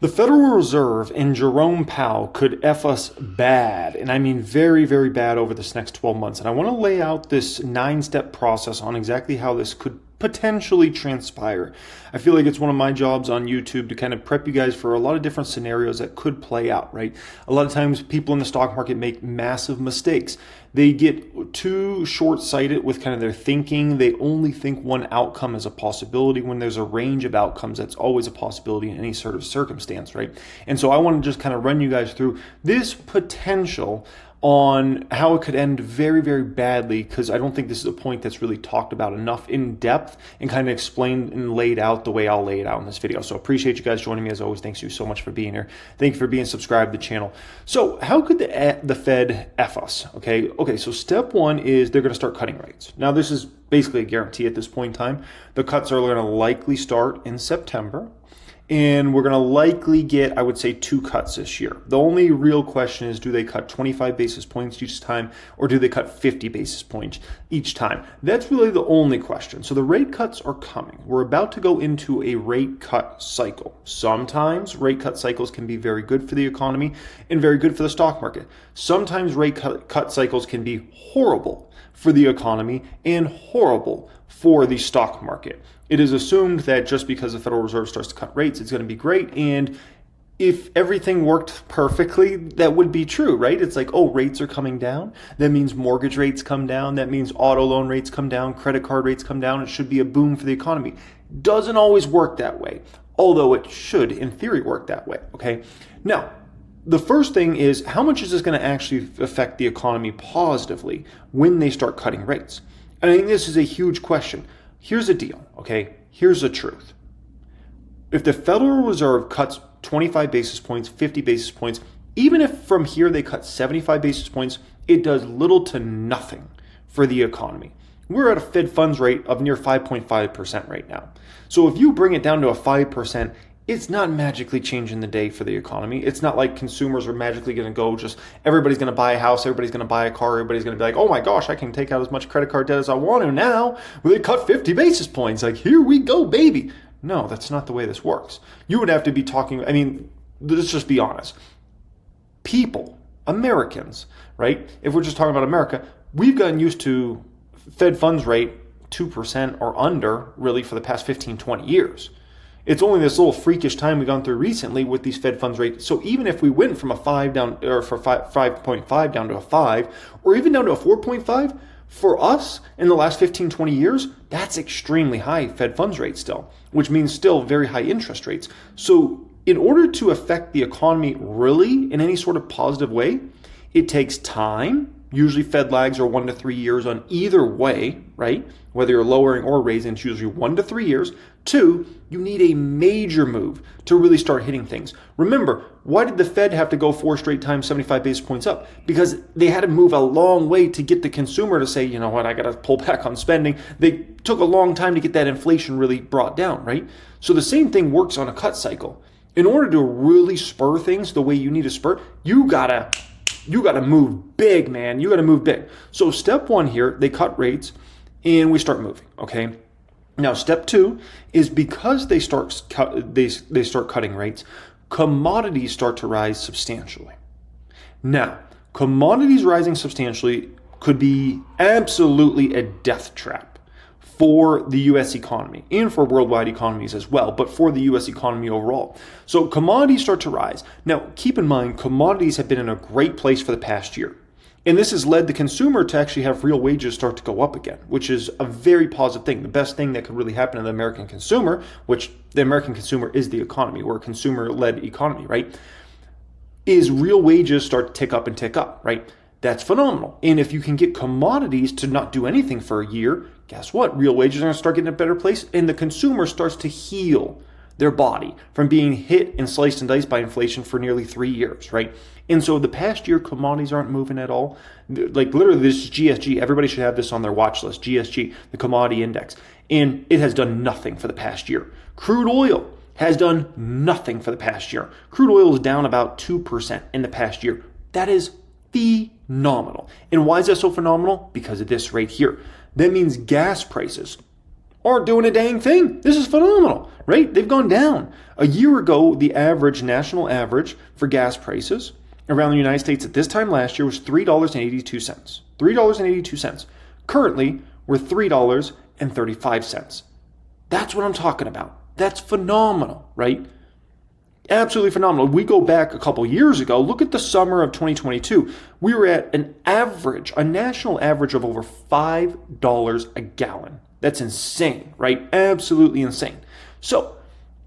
The Federal Reserve and Jerome Powell could F us bad, and I mean very, very bad over this next 12 months. And I want to lay out this 9-step process on exactly how this could potentially transpire. I feel like it's one of my jobs on YouTube to kind of prep you guys for a lot of different scenarios that could play out, right? A lot of times people in the stock market make massive mistakes. They get too short-sighted with kind of their thinking. They only think one outcome is a possibility when there's a range of outcomes. That's always a possibility in any sort of circumstance, right? And so I want to just kind of run you guys through this potential on how it could end very, very badly, because I don't think this is a point that's really talked about enough in depth and kind of explained and laid out the way I'll lay it out in this video. So appreciate you guys joining me as always. Thanks you so much for being here. Thank you for being subscribed to the channel. So how could the Fed F us? Okay, so step one is they're going to start cutting rates. Now this is basically a guarantee at this point in time. The cuts are going to likely start in September. And we're going to likely get, I would say, 2 cuts this year. The only real question is, do they cut 25 basis points each time, or do they cut 50 basis points each time? That's really the only question. So the rate cuts are coming. We're about to go into a rate cut cycle. Sometimes rate cut cycles can be very good for the economy and very good for the stock market. Sometimes rate cut cycles can be horrible for the economy and horrible for the stock market. It is assumed that just because the Federal Reserve starts to cut rates, it's going to be great. And if everything worked perfectly, that would be true, right? It's like, oh, rates are coming down. That means mortgage rates come down. That means auto loan rates come down. Credit card rates come down. It should be a boom for the economy. Doesn't always work that way, although it should, in theory, work that way, okay? Now, the first thing is, how much is this going to actually affect the economy positively when they start cutting rates? And I think this is a huge question. Here's the deal, okay? Here's the truth. If the Federal Reserve cuts 25 basis points, 50 basis points, even if from here they cut 75 basis points, it does little to nothing for the economy. We're at a Fed funds rate of near 5.5% right now. So if you bring it down to a 5%, it's not magically changing the day for the economy. It's not like consumers are magically going to go just, everybody's going to buy a house, everybody's going to buy a car, everybody's going to be like, oh my gosh, I can take out as much credit card debt as I want to now. Well, they cut 50 basis points. Like, here we go, baby. No, that's not the way this works. You would have to be talking, I mean, let's just be honest. People, Americans, right? If we're just talking about America, we've gotten used to Fed funds rate 2% or under really for the past 15, 20 years. It's only this little freakish time we've gone through recently with these Fed funds rates. So even if we went from a 5 down, or for 5.5 down to a 5, or even down to a 4.5, for us in the last 15, 20 years, that's extremely high Fed funds rate still, which means still very high interest rates. So in order to affect the economy really in any sort of positive way, it takes time. Usually Fed lags are 1 to 3 years on either way, right? Whether you're lowering or raising, it's usually 1 to 3 years. 2, you need a major move to really start hitting things. Remember, why did the Fed have to go 4 straight times, 75 basis points up? Because they had to move a long way to get the consumer to say, you know what, I got to pull back on spending. They took a long time to get that inflation really brought down, right? So the same thing works on a cut cycle. In order to really spur things the way you need to spur, you gotta move big, man. You got to move big. So step 1 here, they cut rates and we start moving, okay? Now, step 2 is because they start cutting rates, commodities start to rise substantially. Now, commodities rising substantially could be absolutely a death trap for the U.S. economy and for worldwide economies as well, but for the U.S. economy overall. So commodities start to rise. Now, keep in mind, commodities have been in a great place for the past year. And this has led the consumer to actually have real wages start to go up again, which is a very positive thing. The best thing that could really happen to the American consumer, which the American consumer is the economy. We're a consumer-led economy, right? Is real wages start to tick up, right? That's phenomenal. And if you can get commodities to not do anything for a year, guess what? Real wages are going to start getting in a better place, and the consumer starts to heal their body from being hit and sliced and diced by inflation for nearly 3 years, right? And so the past year, commodities aren't moving at all. Like literally, this is GSG. Everybody should have this on their watch list, GSG, the commodity index. And it has done nothing for the past year. Crude oil has done nothing for the past year. Crude oil is down about 2% in the past year. That is phenomenal. And why is that so phenomenal? Because of this right here. That means gas prices aren't doing a dang thing. This is phenomenal, right? They've gone down. A year ago, the national average for gas prices around the United States at this time last year was $3.82. $3.82. Currently, we're $3.35. That's what I'm talking about. That's phenomenal, right? Absolutely phenomenal. We go back a couple years ago, look at the summer of 2022. We were at a national average of over $5 a gallon. That's insane, right? Absolutely insane. So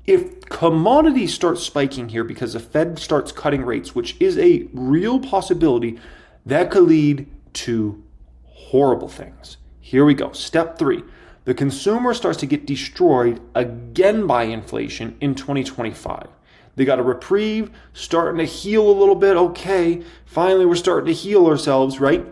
if commodities start spiking here because the Fed starts cutting rates, which is a real possibility, that could lead to horrible things. Here we go. Step 3. The consumer starts to get destroyed again by inflation in 2025. They got a reprieve, starting to heal a little bit. Okay, finally we're starting to heal ourselves, right?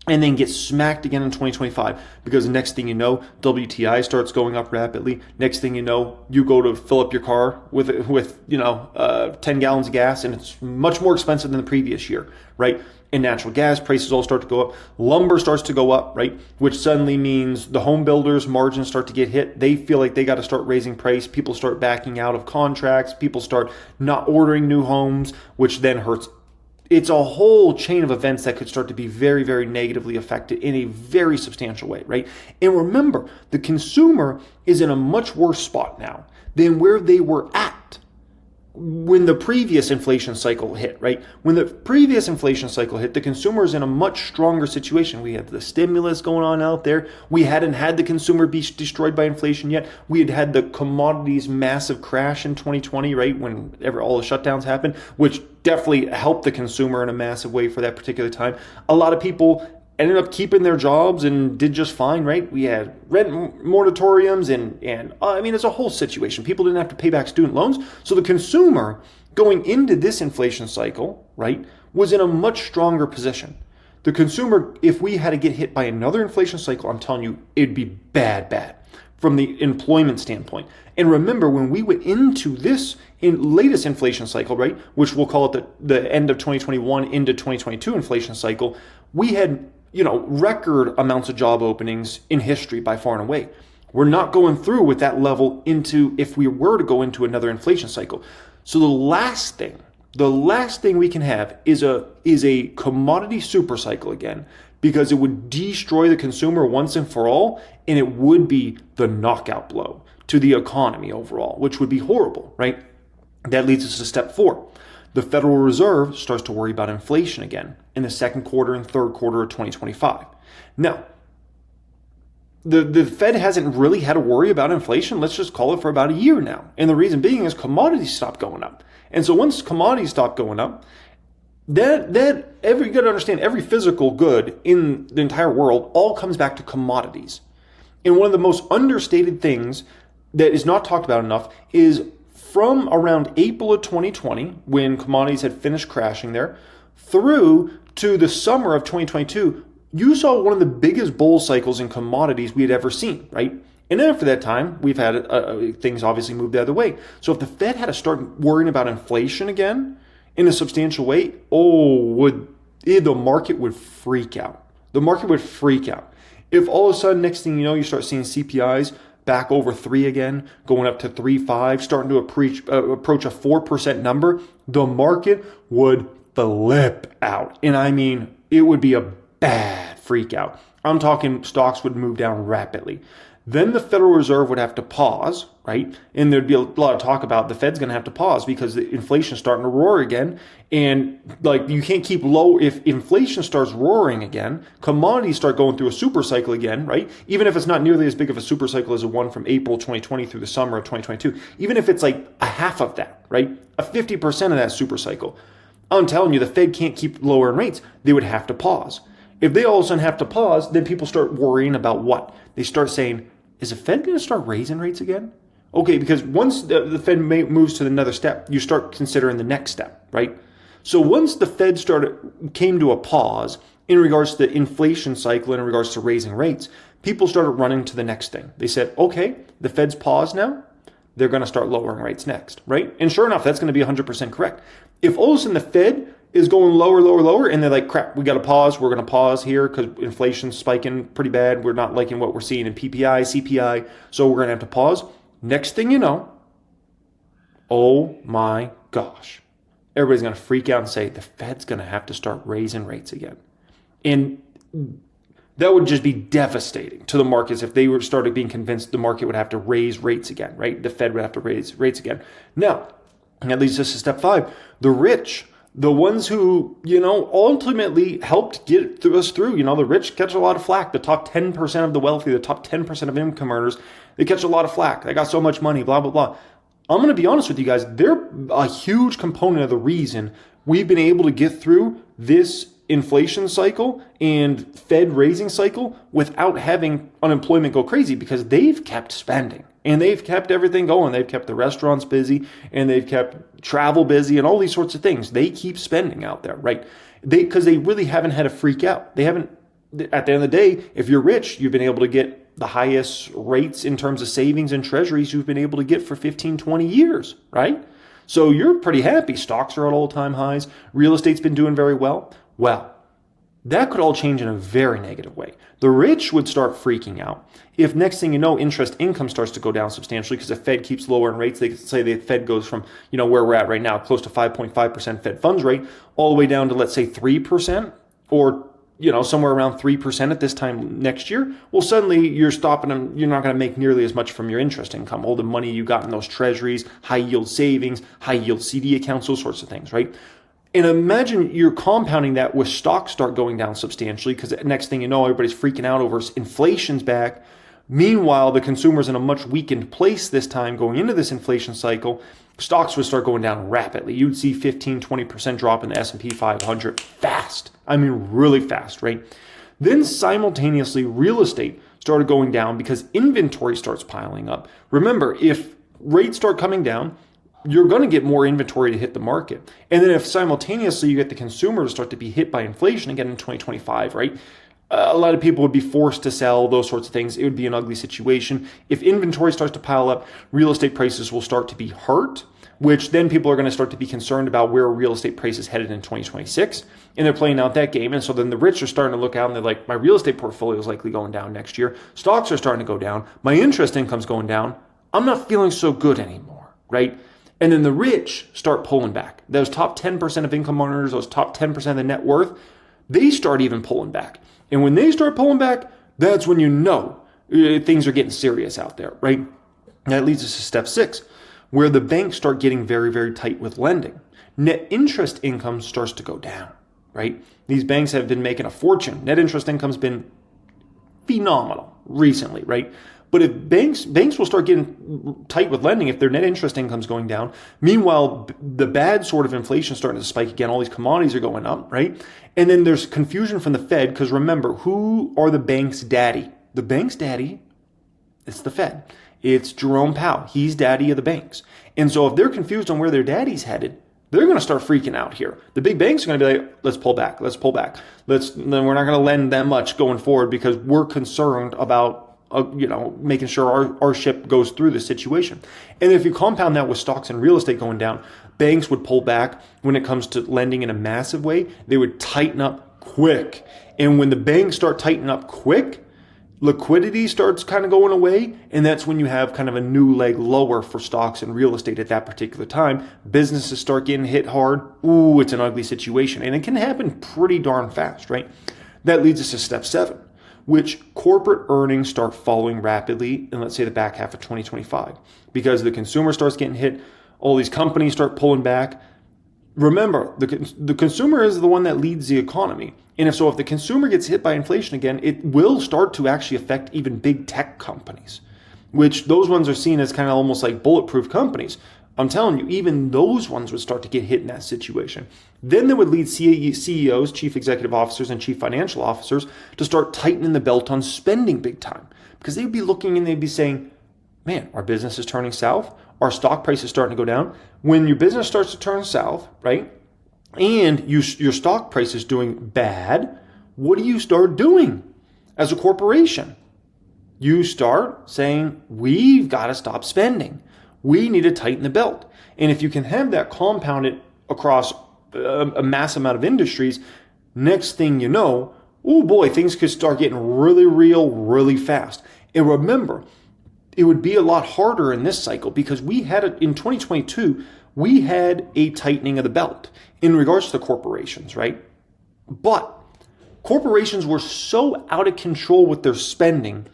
And then get smacked again in 2025 because the next thing you know, WTI starts going up rapidly. Next thing you know, you go to fill up your car with 10 gallons of gas, and it's much more expensive than the previous year, right? And natural gas prices all start to go up. Lumber starts to go up, right? Which suddenly means the home builders' margins start to get hit. They feel like they got to start raising price. People start backing out of contracts. People start not ordering new homes, which then hurts. It's a whole chain of events that could start to be very, very negatively affected in a very substantial way, right? And remember, the consumer is in a much worse spot now than where they were at when the previous inflation cycle hit, right? When the previous inflation cycle hit, the consumer is in a much stronger situation. We had the stimulus going on out there. We hadn't had the consumer be destroyed by inflation yet. We had had the commodities massive crash in 2020, right? Whenever all the shutdowns happened, which definitely helped the consumer in a massive way for that particular time. A lot of people ended up keeping their jobs and did just fine, right? We had rent moratoriums and it's a whole situation. People didn't have to pay back student loans. So the consumer going into this inflation cycle, right, was in a much stronger position. The consumer, if we had to get hit by another inflation cycle, I'm telling you, it'd be bad from the employment standpoint. And remember, when we went into this latest inflation cycle, right, which we'll call it the end of 2021 into 2022 inflation cycle, we had record amounts of job openings in history by far and away. We're not going through with that level into if we were to go into another inflation cycle. So the last thing we can have is a commodity super cycle again, because it would destroy the consumer once and for all, and it would be the knockout blow to the economy overall, which would be horrible, right? That leads us to step 4. The Federal Reserve starts to worry about inflation again in the second quarter and third quarter of 2025. Now, the Fed hasn't really had to worry about inflation, let's just call it, for about a year now. And the reason being is commodities stopped going up. And so once commodities stop going up, you got to understand, every physical good in the entire world all comes back to commodities. And one of the most understated things that is not talked about enough is from around April of 2020, when commodities had finished crashing there, through to the summer of 2022, you saw one of the biggest bull cycles in commodities we had ever seen, right? And after that time, we've had things obviously move the other way. So if the Fed had to start worrying about inflation again in a substantial way, the market would freak out. The market would freak out. If all of a sudden, next thing you know, you start seeing CPIs back over 3 again, going up to 3.5, starting to approach a 4% number, the market would flip out. And I mean, it would be a bad freak out. I'm talking stocks would move down rapidly. Then the Federal Reserve would have to pause, right? And there'd be a lot of talk about the Fed's going to have to pause because the inflation's starting to roar again. And you can't keep low. If inflation starts roaring again, commodities start going through a super cycle again, right? Even if it's not nearly as big of a super cycle as the one from April 2020 through the summer of 2022, even if it's like a half of that, right? A 50% of that super cycle. I'm telling you, the Fed can't keep lowering rates. They would have to pause. If they all of a sudden have to pause, then people start worrying about what? They start saying, is the Fed going to start raising rates again? Okay, because once the Fed moves to another step, you start considering the next step, right? So once the Fed came to a pause in regards to the inflation cycle and in regards to raising rates, people started running to the next thing. They said, okay, the Fed's paused now. They're going to start lowering rates next, right? And sure enough, that's going to be 100% correct. If all of a sudden the Fed is going lower, lower, lower, and they're like, crap, we got to pause. We're going to pause here because inflation's spiking pretty bad. We're not liking what we're seeing in PPI, CPI, so we're going to have to pause. Next thing you know, oh my gosh, everybody's going to freak out and say the Fed's going to have to start raising rates again. And that would just be devastating to the markets if they were started being convinced the market would have to raise rates again, right? The Fed would have to raise rates again. Now, that leads us to step 5. The rich, the ones who, ultimately helped get us through, the rich catch a lot of flack. The top 10% of the wealthy, the top 10% of income earners, they catch a lot of flack. They got so much money, blah, blah, blah. I'm going to be honest with you guys. They're a huge component of the reason we've been able to get through this inflation cycle and Fed raising cycle without having unemployment go crazy, because they've kept spending and they've kept everything going. They've kept the restaurants busy and they've kept travel busy and all these sorts of things. They keep spending out there, right? Because they really haven't had a freak out. They haven't, at the end of the day, if you're rich, you've been able to get the highest rates in terms of savings and treasuries you've been able to get for 15, 20 years, right? So you're pretty happy. Stocks are at all-time highs. Real estate's been doing very well. Well, that could all change in a very negative way. The rich would start freaking out if next thing you know, interest income starts to go down substantially because the Fed keeps lowering rates. They say the Fed goes from, where we're at right now, close to 5.5% Fed funds rate, all the way down to, let's say, 3% or, somewhere around 3% at this time next year. Well, suddenly you're stopping them. You're not going to make nearly as much from your interest income. All the money you got in those treasuries, high yield savings, high yield CD accounts, those sorts of things, right? And imagine you're compounding that with stocks start going down substantially because next thing you know, everybody's freaking out over inflation's back. Meanwhile, the consumer's in a much weakened place this time going into this inflation cycle. Stocks would start going down rapidly. You'd see 15, 20% drop in the S&P 500 fast. I mean, really fast, right? Then simultaneously, real estate started going down because inventory starts piling up. Remember, if rates start coming down, you're going to get more inventory to hit the market. And then if simultaneously you get the consumer to start to be hit by inflation again in 2025, right? A lot of people would be forced to sell, those sorts of things. It would be an ugly situation. If inventory starts to pile up, real estate prices will start to be hurt, which then people are going to start to be concerned about where real estate prices headed in 2026. And they're playing out that game. And so then the rich are starting to look out and they're like, my real estate portfolio is likely going down next year. Stocks are starting to go down. My interest income's going down. I'm not feeling so good anymore, right? And then the rich start pulling back. Those top 10% of income earners, those top 10% of the net worth, they start even pulling back. And when they start pulling back, that's when things are getting serious out there, right? And that leads us to step 6, where the banks start getting very, very tight with lending. Net interest income starts to go down, right? These banks have been making a fortune. Net interest income's been phenomenal recently, right? But if banks will start getting tight with lending if their net interest income's going down. Meanwhile, the bad sort of inflation starting to spike again. All these commodities are going up, right? And then there's confusion from the Fed because remember, who are the bank's daddy? The bank's daddy, it's the Fed. It's Jerome Powell. He's daddy of the banks. And so if they're confused on where their daddy's headed, they're going to start freaking out here. The big banks are going to be like, let's pull back. We're not going to lend that much going forward because we're concerned about making sure our ship goes through this situation. And if you compound that with stocks and real estate going down, banks would pull back when it comes to lending in a massive way. They would tighten up quick. And when the banks start tightening up quick, liquidity starts kind of going away. And that's when you have kind of a new leg lower for stocks and real estate at that particular time. Businesses start getting hit hard. Ooh, it's an ugly situation. And it can happen pretty darn fast, right? That leads us to step 7. Which corporate earnings start falling rapidly in, let's say, the back half of 2025. Because the consumer starts getting hit, all these companies start pulling back. Remember, the consumer is the one that leads the economy. And if the consumer gets hit by inflation again, it will start to actually affect even big tech companies, which those ones are seen as kind of almost like bulletproof companies. I'm telling you, even those ones would start to get hit in that situation. Then they would lead CEOs, chief executive officers, and chief financial officers to start tightening the belt on spending big time. Because they'd be looking and they'd be saying, man, our business is turning south. Our stock price is starting to go down. When your business starts to turn south, right, and your stock price is doing bad, what do you start doing as a corporation? You start saying, we've got to stop spending. We need to tighten the belt. And if you can have that compounded across a mass amount of industries, next thing you know, oh boy, things could start getting really real really fast. And remember, it would be a lot harder in this cycle because in 2022, we had a tightening of the belt in regards to corporations, right? But corporations were so out of control with their spending,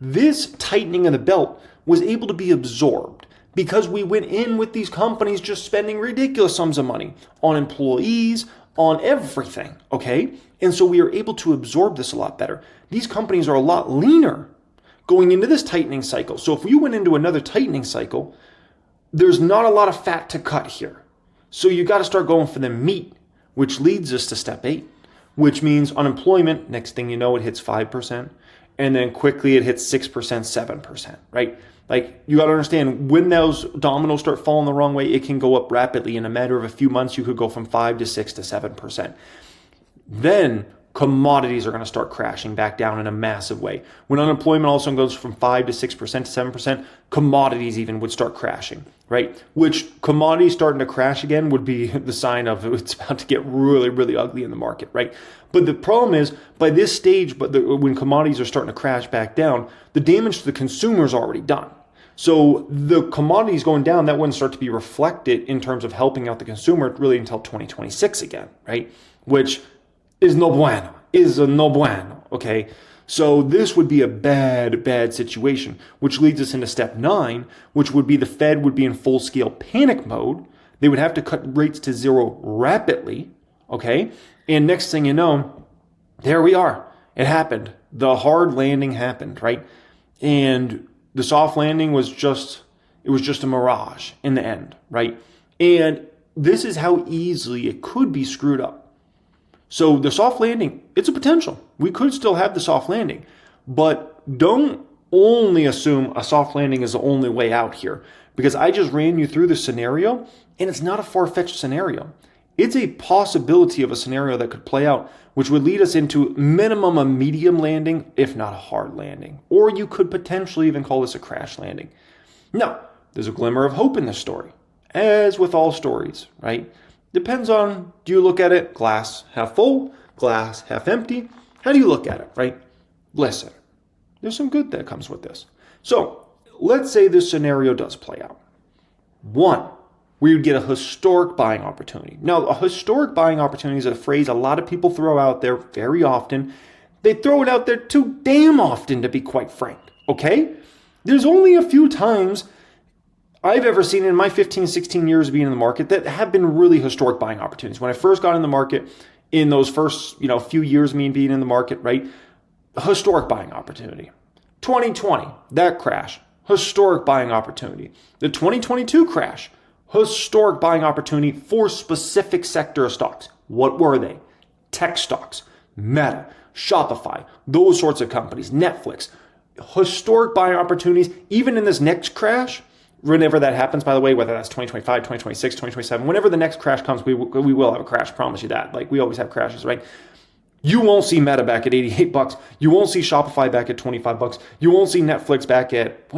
this tightening of the belt was able to be absorbed because we went in with these companies just spending ridiculous sums of money on employees, on everything, okay? And so we are able to absorb this a lot better. These companies are a lot leaner going into this tightening cycle. So if we went into another tightening cycle, there's not a lot of fat to cut here. So you got to start going for the meat, which leads us to step 8, which means unemployment, next thing you know, it hits 5%, and then quickly it hits 6%, 7%, right? Like, you got to understand, when those dominoes start falling the wrong way, it can go up rapidly. In a matter of a few months, you could go from 5 to 6 to 7%. Then commodities are going to start crashing back down in a massive way. When unemployment also goes from 5 to 6% to 7%, commodities even would start crashing, right? Which commodities starting to crash again would be the sign of it's about to get really, really ugly in the market, right? But the problem is, by this stage, when commodities are starting to crash back down, the damage to the consumer is already done. So the commodities going down, that wouldn't start to be reflected in terms of helping out the consumer really until 2026 again, right? Which is no bueno, okay? So this would be a bad, bad situation, which leads us into step 9, which would be the Fed would be in full-scale panic mode. They would have to cut rates to zero rapidly, okay? And next thing you know, there we are. It happened. The hard landing happened, right? And the soft landing was just a mirage in the end, right? And this is how easily it could be screwed up. So the soft landing, it's a potential. We could still have the soft landing, but don't only assume a soft landing is the only way out here, because I just ran you through the scenario and it's not a far-fetched scenario. It's a possibility of a scenario that could play out, which would lead us into minimum a medium landing, if not a hard landing. Or you could potentially even call this a crash landing. Now, there's a glimmer of hope in this story, as with all stories, right? Depends on, do you look at it glass half full, glass half empty? How do you look at it, right? Listen, there's some good that comes with this. So let's say this scenario does play out. 1, we would get a historic buying opportunity. Now, a historic buying opportunity is a phrase a lot of people throw out there very often. They throw it out there too damn often, to be quite frank, okay? There's only a few times I've ever seen in my 15, 16 years of being in the market that have been really historic buying opportunities. When I first got in the market, in those first few years of me being in the market, right? A historic buying opportunity. 2020, that crash, historic buying opportunity. The 2022 crash, historic buying opportunity for specific sector of stocks. What were they? Tech stocks, Meta, Shopify, those sorts of companies, Netflix. Historic buying opportunities, even in this next crash, whenever that happens, by the way, whether that's 2025, 2026, 2027, whenever the next crash comes, we will have a crash, promise you that. Like, we always have crashes, right? You won't see Meta back at $88. You won't see Shopify back at $25. You won't see Netflix back at,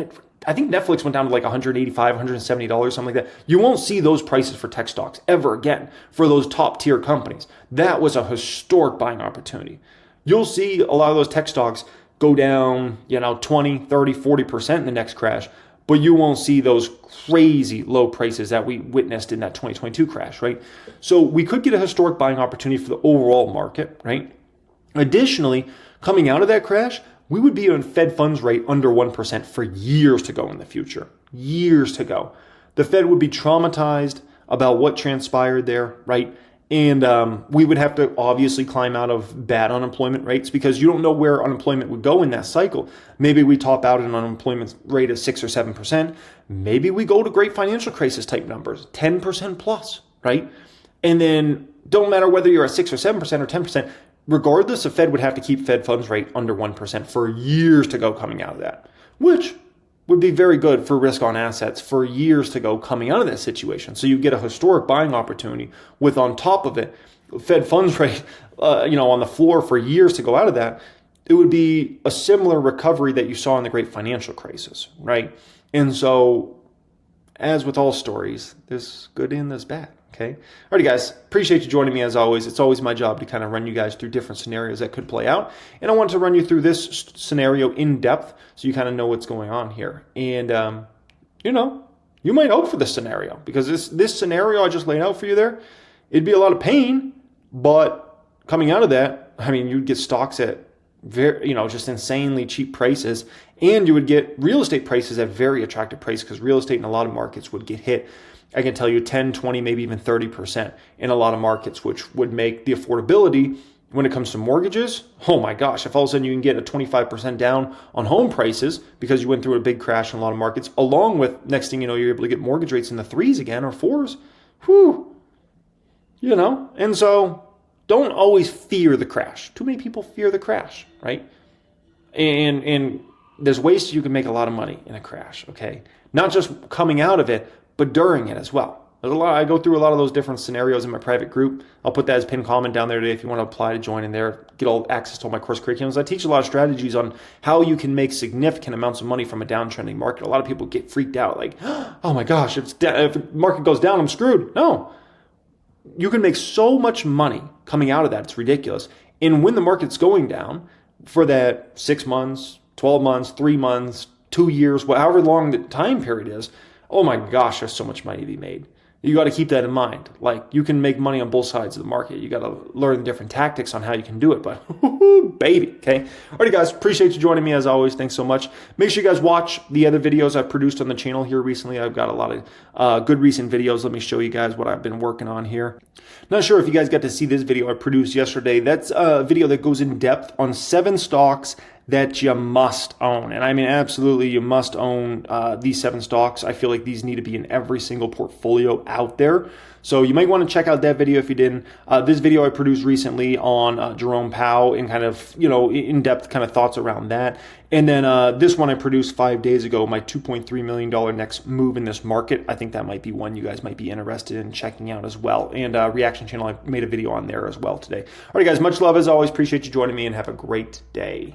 I think Netflix went down to like $185, $170, something like that. You won't see those prices for tech stocks ever again for those top tier companies. That was a historic buying opportunity. You'll see a lot of those tech stocks go down, 20, 30, 40% in the next crash, but you won't see those crazy low prices that we witnessed in that 2022 crash, right? So we could get a historic buying opportunity for the overall market, right? Additionally, coming out of that crash, we would be on Fed funds rate under 1% for years to go in the future. Years to go. The Fed would be traumatized about what transpired there, right? And we would have to obviously climb out of bad unemployment rates, because you don't know where unemployment would go in that cycle. Maybe we top out at an unemployment rate of 6 or 7%. Maybe we go to great financial crisis type numbers, 10% plus, right? And then don't matter whether you're at 6 or 7% or 10%, regardless, the Fed would have to keep Fed funds rate under 1% for years to go coming out of that, which would be very good for risk on assets for years to go coming out of that situation. So you get a historic buying opportunity with, on top of it, Fed funds rate, on the floor for years to go out of that. It would be a similar recovery that you saw in the great financial crisis, right? And so, as with all stories, there's good and there's bad, Okay. Alrighty, guys. Appreciate you joining me as always. It's always my job to kind of run you guys through different scenarios that could play out. And I wanted to run you through this scenario in depth so you kind of know what's going on here. And, you might opt for this scenario because this scenario I just laid out for you there, it'd be a lot of pain, but coming out of that, I mean, you'd get stocks at just insanely cheap prices, and you would get real estate prices at very attractive prices because real estate in a lot of markets would get hit. I can tell you 10, 20, maybe even 30% in a lot of markets, which would make the affordability when it comes to mortgages. Oh my gosh, if all of a sudden you can get a 25% down on home prices because you went through a big crash in a lot of markets, along with next thing you know, you're able to get mortgage rates in the 3s again or 4s. Whew. And so don't always fear the crash. Too many people fear the crash, right? And there's ways you can make a lot of money in a crash, okay? Not just coming out of it, but during it as well. I go through a lot of those different scenarios in my private group. I'll put that as pinned comment down there today if you want to apply to join in there, get all access to all my course curriculums. I teach a lot of strategies on how you can make significant amounts of money from a downtrending market. A lot of people get freaked out like, oh my gosh, if the market goes down, I'm screwed. No, you can make so much money coming out of that. It's ridiculous. And when the market's going down for that 6 months, 12 months, 3 months, 2 years, however long the time period is, oh my gosh, there's so much money to be made. You got to keep that in mind. Like, you can make money on both sides of the market. You got to learn different tactics on how you can do it. But, baby, okay? Alrighty, guys. Appreciate you joining me as always. Thanks so much. Make sure you guys watch the other videos I've produced on the channel here recently. I've got a lot of good recent videos. Let me show you guys what I've been working on here. Not sure if you guys got to see this video I produced yesterday. That's a video that goes in depth on 7 stocks that you must own. And I mean, absolutely, you must own these 7 stocks. I feel like these need to be in every single portfolio out there. So you might want to check out that video if you didn't. This video I produced recently on Jerome Powell and kind of, in-depth kind of thoughts around that. And then this one I produced 5 days ago, my $2.3 million next move in this market. I think that might be one you guys might be interested in checking out as well. And Reaction Channel, I made a video on there as well today. All right, guys, much love as always. Appreciate you joining me and have a great day.